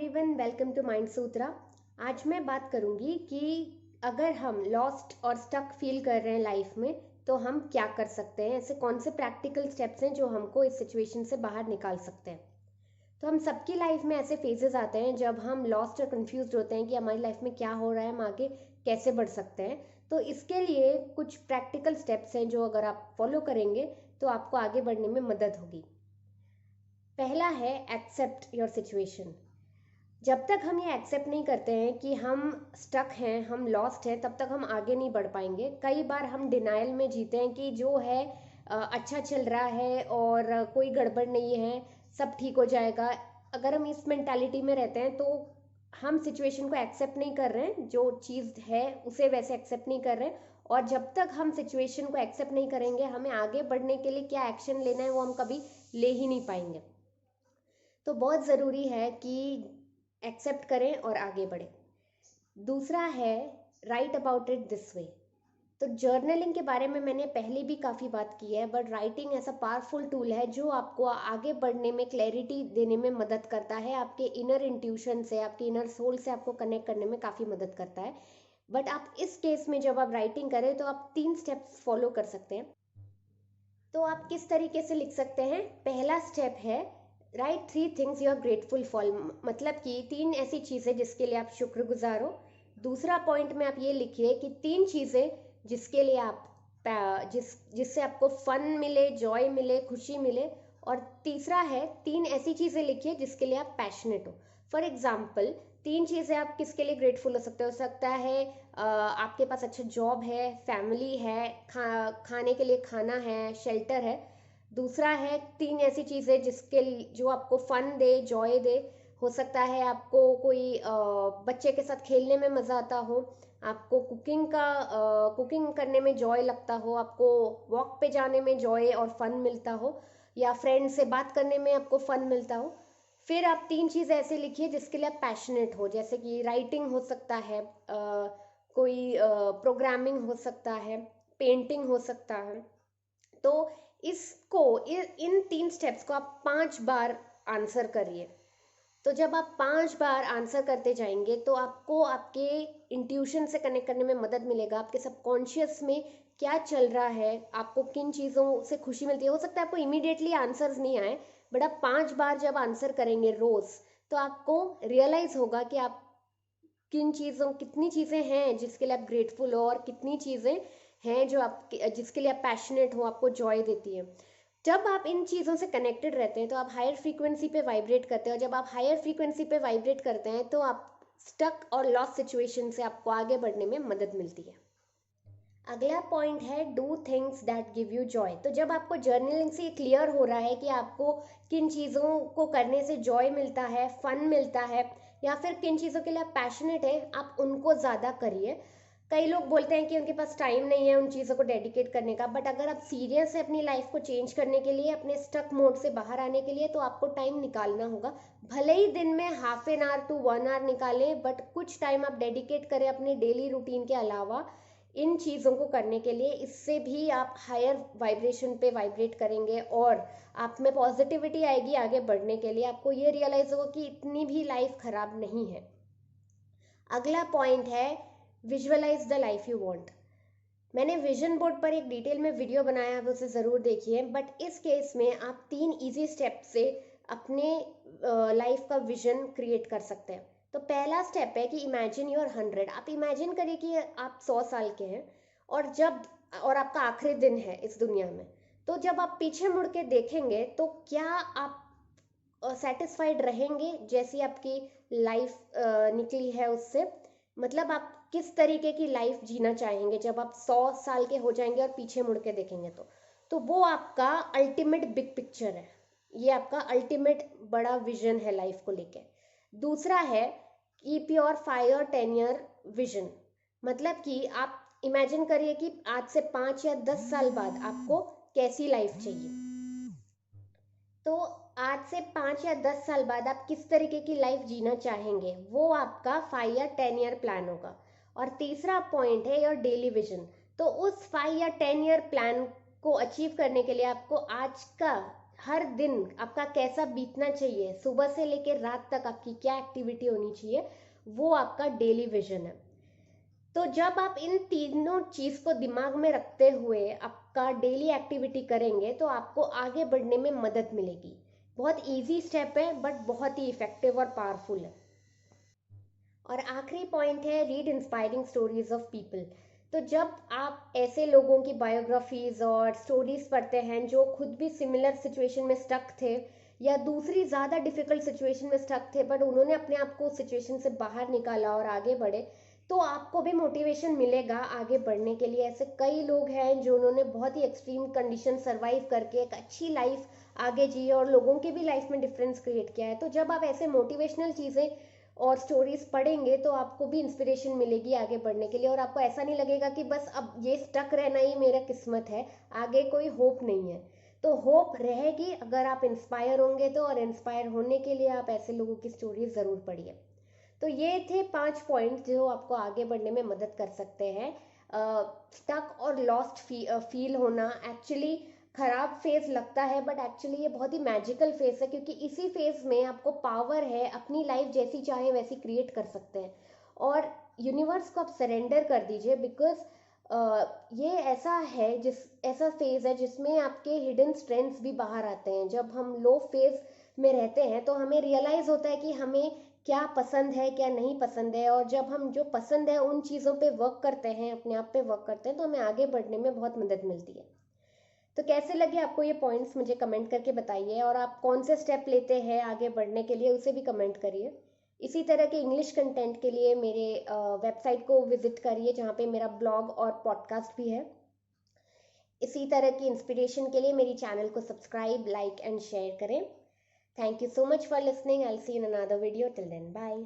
Everyone, welcome to mind सूत्रा। आज मैं बात करूंगी कि अगर हम लॉस्ट और स्टक फील कर रहे हैं लाइफ में तो हम क्या कर सकते हैं। ऐसे कौन से प्रैक्टिकल स्टेप्स हैं जो हमको इस सिचुएशन से बाहर निकाल सकते हैं। तो हम सबकी लाइफ में ऐसे फेजेस आते हैं जब हम लॉस्ट और कंफ्यूज्ड होते हैं कि हमारी लाइफ में क्या हो रहा है, हम आगे कैसे बढ़ सकते हैं। तो इसके लिए कुछ प्रैक्टिकल स्टेप्स हैं जो अगर आप फॉलो करेंगे तो आपको आगे बढ़ने में मदद होगी। पहला है एक्सेप्ट योर सिचुएशन। जब तक हम ये एक्सेप्ट नहीं करते हैं कि हम स्टक हैं, हम लॉस्ट हैं, तब तक हम आगे नहीं बढ़ पाएंगे। कई बार हम डिनाइल में जीते हैं कि जो है अच्छा चल रहा है और कोई गड़बड़ नहीं है, सब ठीक हो जाएगा। अगर हम इस मेंटालिटी में रहते हैं तो हम सिचुएशन को एक्सेप्ट नहीं कर रहे हैं, जो चीज़ है उसे वैसे एक्सेप्ट नहीं कर रहे हैं। और जब तक हम सिचुएशन को एक्सेप्ट नहीं करेंगे, हमें आगे बढ़ने के लिए क्या एक्शन लेना है वो हम कभी ले ही नहीं पाएंगे। तो बहुत ज़रूरी है कि एक्सेप्ट करें और आगे बढ़ें। दूसरा है right about it this way. तो जर्नलिंग के बारे में मैंने पहले भी काफ़ी बात की है, बट राइटिंग ऐसा पावरफुल टूल है जो आपको आगे बढ़ने में क्लैरिटी देने में मदद करता है, आपके इनर इंट्यूशन से, आपके इनर सोल से आपको कनेक्ट करने में काफ़ी मदद करता है। बट आप इस केस में जब आप राइटिंग करें तो आप 3 स्टेप्स फॉलो कर सकते हैं। तो आप किस तरीके से लिख सकते हैं। पहला स्टेप है write 3 things you are grateful for. मतलब कि 3 ऐसी चीज़ें जिसके लिए आप शुक्रगुजार हो। दूसरा पॉइंट में आप ये लिखिए कि 3 चीज़ें जिसके लिए आप जिससे आपको फन मिले, जॉय मिले, खुशी मिले। और तीसरा है 3 ऐसी चीज़ें लिखिए जिसके लिए आप पैशनेट हो। फॉर एग्जाम्पल 3 चीज़ें आप किसके लिए ग्रेटफुल हो सकता है आपके पास अच्छा जॉब है, फैमिली है, खाने के लिए खाना है, शेल्टर है। दूसरा है 3 ऐसी चीज़ें जो आपको फन दे, जॉय दे। हो सकता है आपको कोई बच्चे के साथ खेलने में मज़ा आता हो, आपको कुकिंग करने में जॉय लगता हो, आपको वॉक पे जाने में जॉय और फन मिलता हो, या फ्रेंड से बात करने में आपको फन मिलता हो। फिर आप 3 चीज़ ऐसे लिखिए जिसके लिए आप पैशनेट हो, जैसे कि राइटिंग हो सकता है, कोई प्रोग्रामिंग हो सकता है, पेंटिंग हो सकता है। तो इन 3 स्टेप्स को आप 5 बार आंसर करिए। तो जब आप 5 बार आंसर करते जाएंगे तो आपको आपके इंट्यूशन से कनेक्ट करने में मदद मिलेगा। आपके सबकॉन्शियस में क्या चल रहा है, आपको किन चीज़ों से खुशी मिलती है। हो सकता है आपको इमीडिएटली आंसर्स नहीं आए, बट आप 5 बार जब आंसर करेंगे रोज़ तो आपको रियलाइज़ होगा कि आप कितनी चीज़ें हैं जिसके लिए आप ग्रेटफुल हो, और कितनी चीज़ें हैं जो आप जिसके लिए आप पैशनेट हो, आपको जॉय देती है। जब आप इन चीज़ों से कनेक्टेड रहते हैं तो आप हायर फ्रीक्वेंसी पे वाइब्रेट करते हैं, और जब आप हायर फ्रीक्वेंसी पे वाइब्रेट करते हैं तो आप स्टक और लॉस सिचुएशन से आपको आगे बढ़ने में मदद मिलती है। अगला पॉइंट है do things that give you Joy. तो जब आपको जर्नलिंग से क्लियर हो रहा है कि आपको किन चीज़ों को करने से जॉय मिलता है, फन मिलता है, या फिर किन चीज़ों के लिए आप पैशनेट हैं, आप उनको ज़्यादा करिए। कई लोग बोलते हैं कि उनके पास टाइम नहीं है उन चीज़ों को डेडिकेट करने का, बट अगर आप सीरियस है अपनी लाइफ को चेंज करने के लिए, अपने स्टक मोड से बाहर आने के लिए, तो आपको टाइम निकालना होगा। भले ही दिन में half an hour to 1 hour निकालें, बट कुछ टाइम आप डेडिकेट करें अपने डेली रूटीन के अलावा इन चीज़ों को करने के लिए। इससे भी आप हायर वाइब्रेशन पे वाइब्रेट करेंगे और आप में पॉजिटिविटी आएगी आगे बढ़ने के लिए। आपको ये रियलाइज होगा कि इतनी भी लाइफ खराब नहीं है। अगला पॉइंट है visualize the life you want. मैंने विजन बोर्ड पर एक डिटेल में वीडियो बनाया है, उसे ज़रूर देखिए। बट इस केस में आप 3 इजी स्टेप से अपने लाइफ का विजन क्रिएट कर सकते हैं। तो पहला स्टेप है कि इमेजिन योर 100। आप इमेजिन करिए कि आप 100 साल के हैं और आपका आखिरी दिन है इस दुनिया में। तो जब आप पीछे मुड़ के देखेंगे तो क्या आप सेटिस्फाइड रहेंगे जैसी आपकी लाइफ निकली है उससे। मतलब आप किस तरीके की लाइफ जीना चाहेंगे जब आप 100 साल के हो जाएंगे और पीछे मुड़ के देखेंगे तो वो आपका अल्टीमेट बिग पिक्चर है, ये आपका अल्टीमेट बड़ा विजन है लाइफ को लेके। दूसरा है कीप योर 5 और 10 ईयर विजन। मतलब कि आप इमेजिन करिए कि आज से 5 या 10 साल बाद आपको कैसी लाइफ चाहिए। तो आज से 5 या 10 साल बाद आप किस तरीके की लाइफ जीना चाहेंगे, वो आपका 5 या 10 ईयर प्लान होगा। और तीसरा पॉइंट है योर डेली विजन। तो उस 5 या 10 ईयर प्लान को अचीव करने के लिए आपको आज का हर दिन आपका कैसा बीतना चाहिए, सुबह से लेकर रात तक आपकी क्या एक्टिविटी होनी चाहिए, वो आपका डेली विजन है। तो जब आप इन तीनों चीज को दिमाग में रखते हुए आपका डेली एक्टिविटी करेंगे तो आपको आगे बढ़ने में मदद मिलेगी। बहुत इजी स्टेप है बट बहुत ही इफेक्टिव और पावरफुल है। और आखिरी पॉइंट है read inspiring stories of people. तो जब आप ऐसे लोगों की बायोग्राफीज और स्टोरीज पढ़ते हैं जो खुद भी सिमिलर सिचुएशन में स्टक थे या दूसरी ज़्यादा डिफिकल्ट सिचुएशन में स्टक थे बट उन्होंने अपने आप को सिचुएशन से बाहर निकाला और आगे बढ़े, तो आपको भी मोटिवेशन मिलेगा आगे बढ़ने के लिए। ऐसे कई लोग हैं जो उन्होंने बहुत ही एक्सट्रीम कंडीशन सर्वाइव करके एक अच्छी लाइफ आगे जी और लोगों के भी लाइफ में डिफरेंस क्रिएट किया है। तो जब आप ऐसे मोटिवेशनल चीज़ें और स्टोरीज पढ़ेंगे तो आपको भी इंस्पिरेशन मिलेगी आगे बढ़ने के लिए, और आपको ऐसा नहीं लगेगा कि बस अब ये स्टक रहना ही मेरा किस्मत है, आगे कोई होप नहीं है। तो होप रहेगी अगर आप इंस्पायर होंगे तो, और इंस्पायर होने के लिए आप ऐसे लोगों की स्टोरीज ज़रूर पढ़िए। तो ये थे 5 पॉइंट जो आपको आगे बढ़ने में मदद कर सकते हैं। स्टक और लॉस्ट फील होना एक्चुअली खराब फेज लगता है बट एक्चुअली ये बहुत ही मैजिकल फेज है, क्योंकि इसी फेज में आपको पावर है अपनी लाइफ जैसी चाहे वैसी क्रिएट कर सकते हैं। और यूनिवर्स को आप सरेंडर कर दीजिए, बिकॉज ये ऐसा फेज है जिसमें आपके हिडन स्ट्रेंथ्स भी बाहर आते हैं। जब हम लो फेज में रहते हैं तो हमें रियलाइज होता है कि हमें क्या पसंद है क्या नहीं पसंद है, और जब हम जो पसंद है उन चीज़ों पे वर्क करते हैं, अपने आप पे वर्क करते हैं, तो हमें आगे बढ़ने में बहुत मदद मिलती है। तो कैसे लगे आपको ये पॉइंट्स मुझे कमेंट करके बताइए, और आप कौन से स्टेप लेते हैं आगे बढ़ने के लिए उसे भी कमेंट करिए। इसी तरह के इंग्लिश कंटेंट के लिए मेरे वेबसाइट को विजिट करिए जहाँ पे मेरा ब्लॉग और पॉडकास्ट भी है। इसी तरह की इंस्पिरेशन के लिए मेरी चैनल को सब्सक्राइब, लाइक एंड शेयर करें। Thank you so much for listening. I'll see you in another video. Till then, bye.